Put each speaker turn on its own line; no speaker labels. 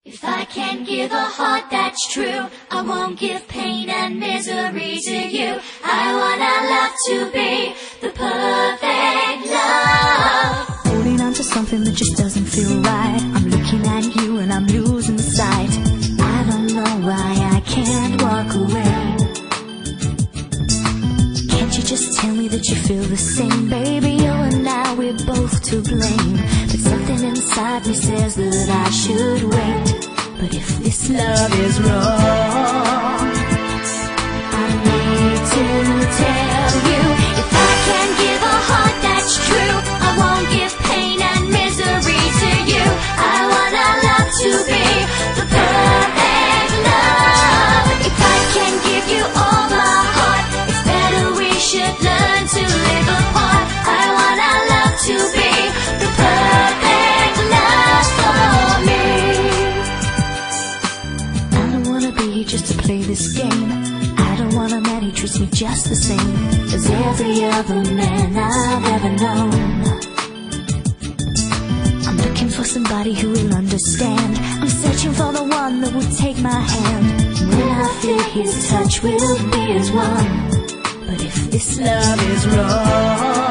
If I can't give a heart that's true, I won't give pain and misery to you. I want our love to be the perfect love.
Holding on to something that just doesn't feel right. I'm looking at you and I'm losing sight. I don't know why I can't walk away. Can't you just tell me that you feel the same? Baby, you and I, we're both to blame. But something inside me says that I should wait. But if this love is wrong, I need to tell you. If I can't give a heart that's true, I won't give pain and misery to you. I want our love to be the perfect love. If I can't give you all my heart, it's better we should learn to live apart. I want our love to be the perfect love for me. I don't wanna be just to play this game. I don't want a man who treats me just the same as every other man I've ever known. I'm looking for somebody who will understand. I'm searching for the one that will take my hand. When I feel his touch, we'll be as one. But if this love is wrong,